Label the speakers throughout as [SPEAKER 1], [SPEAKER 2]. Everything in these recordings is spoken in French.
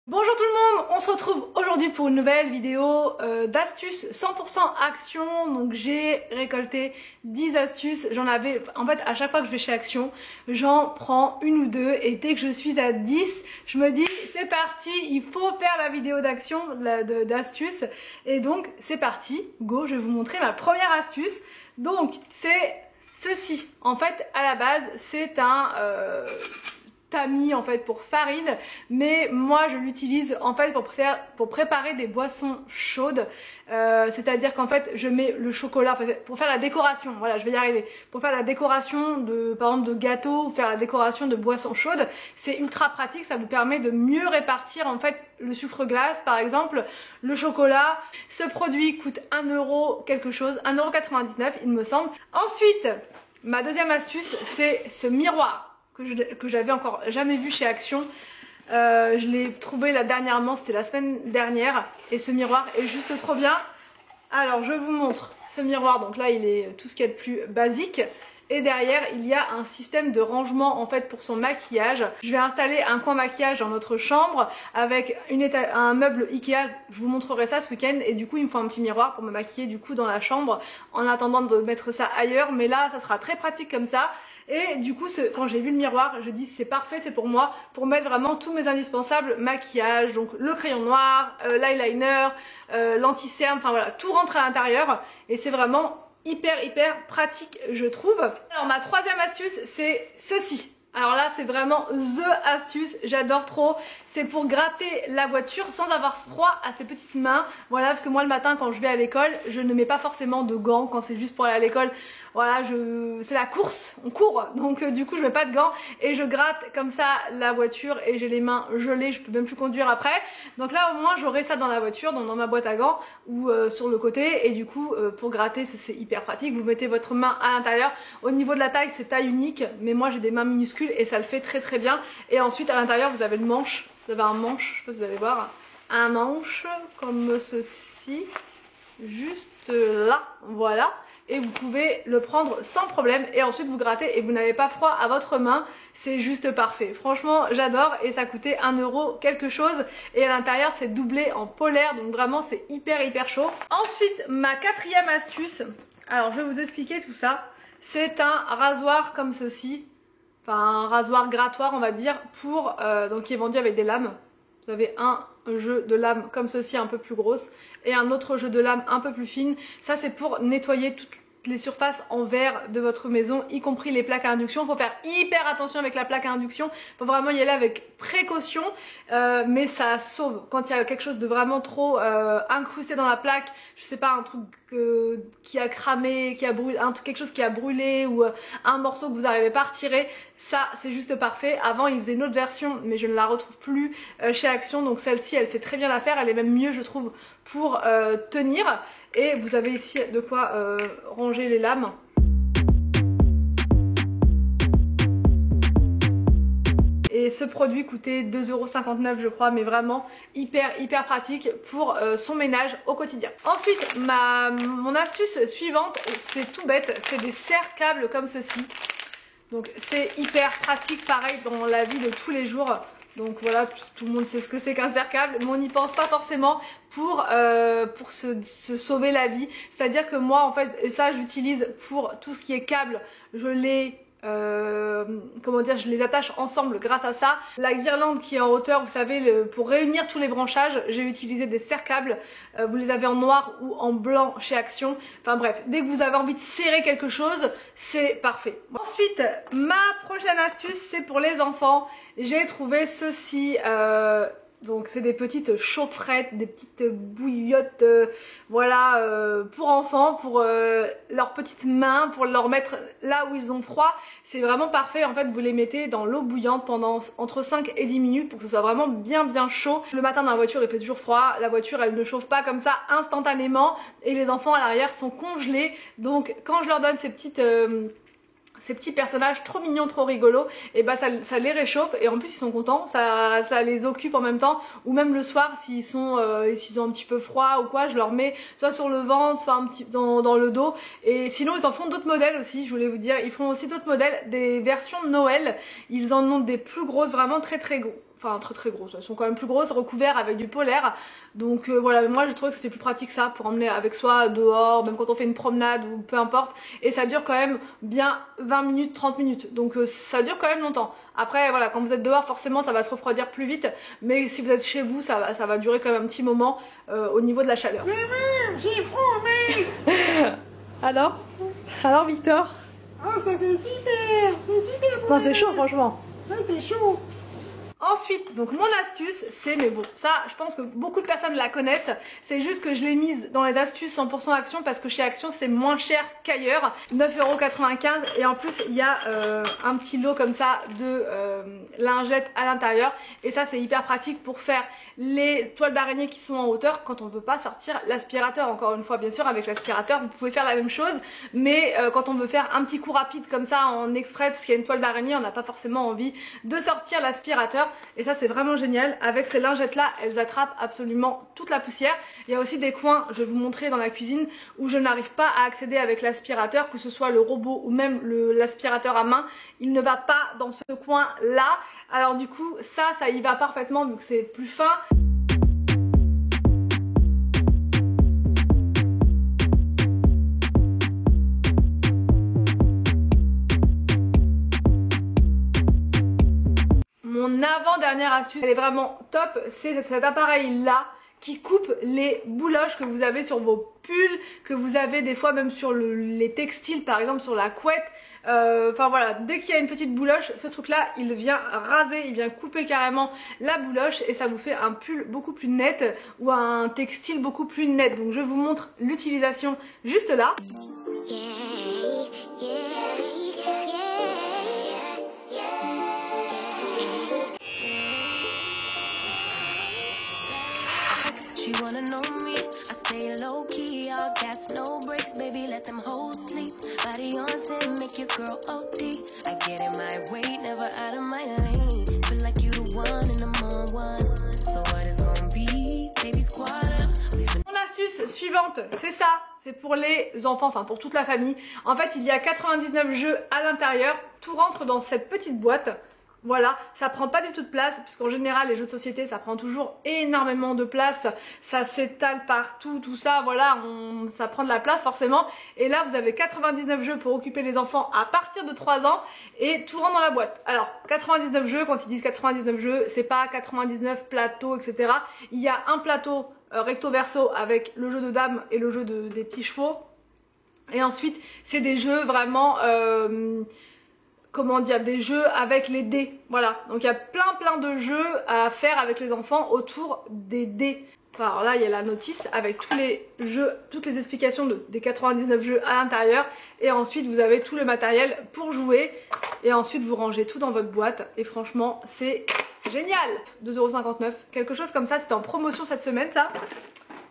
[SPEAKER 1] Bonjour tout le monde, on se retrouve aujourd'hui pour une nouvelle vidéo d'astuces 100% Action. Donc j'ai récolté 10 astuces, j'en avais, en fait à chaque fois que je vais chez Action, j'en prends une ou deux et dès que je suis à 10, je me dis c'est parti, il faut faire la vidéo d'action, d'astuces. Et donc c'est parti, go, je vais vous montrer ma première astuce. Donc c'est ceci, en fait à la base c'est un... tamis en fait pour farine, mais moi je l'utilise en fait pour préparer des boissons chaudes, c'est-à-dire qu'en fait je mets le chocolat pour faire la décoration, voilà je vais y arriver, pour faire la décoration de par exemple de gâteaux ou faire la décoration de boissons chaudes. C'est ultra pratique, ça vous permet de mieux répartir en fait le sucre glace par exemple, le chocolat. Ce produit coûte 1 euro quelque chose, 1,99 € il me semble. Ensuite ma deuxième astuce c'est ce miroir que j'avais encore jamais vu chez Action. Je l'ai trouvé là dernièrement, c'était la semaine dernière, et ce miroir est juste trop bien. Alors je vous montre ce miroir, donc là il est tout ce qu'il y a de plus basique, et derrière il y a un système de rangement en fait pour son maquillage. Je vais installer un coin maquillage dans notre chambre avec un meuble Ikea, je vous montrerai ça ce week-end, et du coup il me faut un petit miroir pour me maquiller du coup dans la chambre en attendant de mettre ça ailleurs, mais là ça sera très pratique comme ça. Et du coup quand j'ai vu le miroir, je dis c'est parfait, c'est pour moi, pour mettre vraiment tous mes indispensables maquillage, donc le crayon noir, l'eyeliner, l'anti-cerne, enfin voilà, tout rentre à l'intérieur et c'est vraiment hyper pratique je trouve. Alors ma troisième astuce c'est ceci. Alors là c'est vraiment THE astuce, j'adore trop. C'est pour gratter la voiture sans avoir froid à ses petites mains. Voilà, parce que moi le matin quand je vais à l'école, je ne mets pas forcément de gants quand c'est juste pour aller à l'école. Voilà, c'est la course, on court, donc du coup je mets pas de gants et je gratte comme ça la voiture et j'ai les mains gelées, je peux même plus conduire après. Donc là au moins j'aurai ça dans la voiture, donc dans ma boîte à gants ou sur le côté, et du coup pour gratter c'est hyper pratique. Vous mettez votre main à l'intérieur. Au niveau de la taille c'est taille unique, mais moi j'ai des mains minuscules et ça le fait très bien. Et ensuite à l'intérieur vous avez le manche, vous avez un manche, je sais pas si vous allez voir, un manche comme ceci, juste là, voilà. Et vous pouvez le prendre sans problème et ensuite vous grattez et vous n'avez pas froid à votre main, c'est juste parfait. Franchement j'adore, et ça coûtait 1 euro quelque chose, et à l'intérieur c'est doublé en polaire, donc vraiment c'est hyper chaud. Ensuite ma quatrième astuce, alors je vais vous expliquer tout ça, c'est un rasoir comme ceci, enfin un rasoir grattoir on va dire, pour donc qui est vendu avec des lames. Vous avez un jeu de lames comme ceci un peu plus grosse et un autre jeu de lames un peu plus fine. Ça c'est pour nettoyer toutes les surfaces en verre de votre maison, y compris les plaques à induction. Il faut faire hyper attention avec la plaque à induction, il faut vraiment y aller avec précaution, mais ça sauve. Quand il y a quelque chose de vraiment trop incrusté dans la plaque, je sais pas, un truc qui a cramé, qui a brûlé, quelque chose qui a brûlé, ou un morceau que vous n'arrivez pas à retirer, ça c'est juste parfait. Avant il faisait une autre version mais je ne la retrouve plus chez Action, donc celle-ci elle fait très bien l'affaire, elle est même mieux je trouve pour tenir. Et vous avez ici de quoi ranger les lames. Et ce produit coûtait 2,59 € je crois, mais vraiment hyper pratique pour son ménage au quotidien. Ensuite mon astuce suivante, c'est tout bête, c'est des serre-câbles comme ceci. Donc c'est hyper pratique, pareil dans la vie de tous les jours. Donc voilà, tout le monde sait ce que c'est qu'un serre-câble, mais on n'y pense pas forcément pour se sauver la vie. C'est-à-dire que moi en fait, ça j'utilise pour tout ce qui est câble, je les comment dire, je les attache ensemble grâce à ça. La guirlande qui est en hauteur, vous savez, pour réunir tous les branchages, j'ai utilisé des serre-câbles. Vous les avez en noir ou en blanc chez Action. Enfin bref, dès que vous avez envie de serrer quelque chose, c'est parfait. Ensuite, ma prochaine astuce, c'est pour les enfants. J'ai trouvé ceci. Donc c'est des petites chaufferettes, des petites bouillottes, voilà, pour enfants, pour leurs petites mains, pour leur mettre là où ils ont froid. C'est vraiment parfait, en fait vous les mettez dans l'eau bouillante pendant entre 5 et 10 minutes pour que ce soit vraiment bien chaud. Le matin dans la voiture il fait toujours froid, la voiture elle ne chauffe pas comme ça instantanément, et les enfants à l'arrière sont congelés. Donc quand je leur donne ces petits personnages trop mignons, trop rigolos, et bah ça les réchauffe, et en plus ils sont contents, ça les occupe en même temps. Ou même le soir s'ils ont un petit peu froid ou quoi, je leur mets soit sur le ventre, soit un petit dans le dos. Et sinon ils en font d'autres modèles aussi, je voulais vous dire, ils font aussi d'autres modèles, des versions de Noël. Ils en ont des plus grosses, vraiment très enfin très grosses, elles sont quand même plus grosses, recouvertes avec du polaire. Donc voilà, moi je trouvais que c'était plus pratique ça pour emmener avec soi dehors, même quand on fait une promenade ou peu importe. Et ça dure quand même bien 20 minutes, 30 minutes, donc ça dure quand même longtemps. Après voilà, quand vous êtes dehors forcément ça va se refroidir plus vite, mais si vous êtes chez vous ça va durer quand même un petit moment au niveau de la chaleur.
[SPEAKER 2] Maman, j'ai froid, mais...
[SPEAKER 1] Alors Victor?
[SPEAKER 2] Oh, ça fait super.
[SPEAKER 1] Non, c'est chaud franchement.
[SPEAKER 2] Ouais, c'est chaud.
[SPEAKER 1] Ensuite, donc mon astuce, c'est, mais bon, ça, je pense que beaucoup de personnes la connaissent, c'est juste que je l'ai mise dans les astuces 100% Action parce que chez Action, c'est moins cher qu'ailleurs, 9,95 € et en plus, il y a un petit lot comme ça de lingettes à l'intérieur et ça, c'est hyper pratique pour faire les toiles d'araignée qui sont en hauteur quand on ne veut pas sortir l'aspirateur. Encore une fois, bien sûr, avec l'aspirateur, vous pouvez faire la même chose, mais quand on veut faire un petit coup rapide comme ça en exprès parce qu'il y a une toile d'araignée, on n'a pas forcément envie de sortir l'aspirateur. Et ça c'est vraiment génial, avec ces lingettes là elles attrapent absolument toute la poussière. Il y a aussi des coins, je vais vous montrer dans la cuisine, où je n'arrive pas à accéder avec l'aspirateur, que ce soit le robot ou même l'aspirateur à main, il ne va pas dans ce coin là. Alors du coup ça y va parfaitement vu que c'est plus fin. Mon avant-dernière astuce, elle est vraiment top, c'est cet appareil là qui coupe les bouloches que vous avez sur vos pulls, que vous avez des fois même sur les textiles, par exemple sur la couette. Enfin voilà, dès qu'il y a une petite bouloche, ce truc là il vient raser, il vient couper carrément la bouloche et ça vous fait un pull beaucoup plus net ou un textile beaucoup plus net. Donc je vous montre l'utilisation juste là.
[SPEAKER 3] She wanna know me, I stay low key, all gas, no brakes, baby, let them hoes sleep. Body on 10, make your girl OD. I get in my way, never out of my lane. Feel like you the one and I'm on one. So what is gonna be, baby, squad up.
[SPEAKER 1] Mon astuce suivante, c'est ça, c'est pour les enfants, enfin pour toute la famille. En fait, il y a 99 jeux à l'intérieur, tout rentre dans cette petite boîte. Voilà, ça prend pas du tout de place, puisqu'en général les jeux de société ça prend toujours énormément de place, ça s'étale partout, tout ça, voilà, ça prend de la place forcément. Et là vous avez 99 jeux pour occuper les enfants à partir de 3 ans et tout rentre dans la boîte. Alors 99 jeux, quand ils disent 99 jeux, c'est pas 99 plateaux, etc. Il y a un plateau recto verso avec le jeu de dames et le jeu des petits chevaux. Et ensuite c'est des jeux vraiment... comment dire, des jeux avec les dés, voilà. Donc il y a plein de jeux à faire avec les enfants autour des dés. Enfin, alors là il y a la notice avec tous les jeux, toutes les explications des 99 jeux à l'intérieur. Et ensuite vous avez tout le matériel pour jouer. Et ensuite vous rangez tout dans votre boîte. Et franchement c'est génial. 2,59 €, quelque chose comme ça, c'était en promotion cette semaine ça.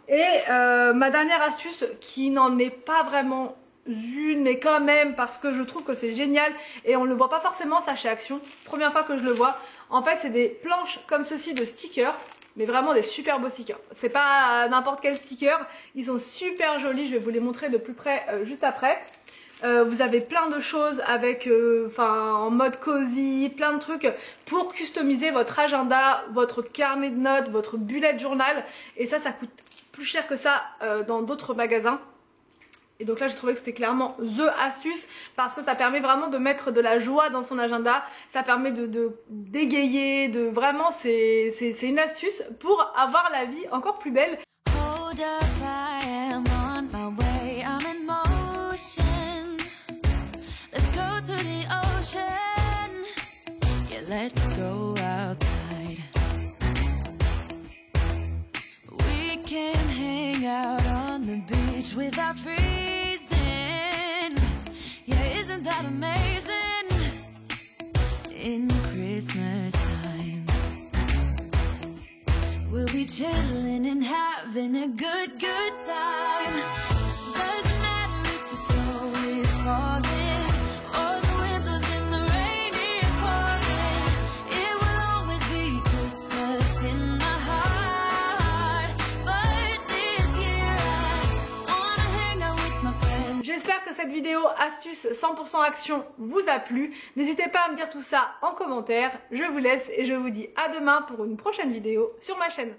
[SPEAKER 1] Et ma dernière astuce qui n'en est pas vraiment... une, mais quand même parce que je trouve que c'est génial et on ne le voit pas forcément ça chez Action, première fois que je le vois. En fait c'est des planches comme ceci de stickers, mais vraiment des super beaux stickers, c'est pas n'importe quel sticker, ils sont super jolis, je vais vous les montrer de plus près juste après. Vous avez plein de choses avec, en mode cosy, plein de trucs pour customiser votre agenda, votre carnet de notes, votre bullet journal, et ça coûte plus cher que ça dans d'autres magasins. Et donc là j'ai trouvé que c'était clairement the astuce parce que ça permet vraiment de mettre de la joie dans son agenda, ça permet de dégayer, de vraiment c'est une astuce pour avoir la vie encore plus belle.
[SPEAKER 3] Hold up, I am on my way, I'm in motion. Let's go to the ocean. Yeah, let's go outside. We can hang out on the beach without freezing. Yeah, isn't that amazing? In Christmas times, we'll be chilling and having a good time. Doesn't matter if the snow is falling or the windows in the rain is pouring. It will always be Christmas in my heart. But this year I wanna hang out with my friends.
[SPEAKER 1] J'espère que cette vidéo astuce 100% action vous a plu. N'hésitez pas à me dire tout ça en commentaire. Je vous laisse et je vous dis à demain pour une prochaine vidéo sur ma chaîne.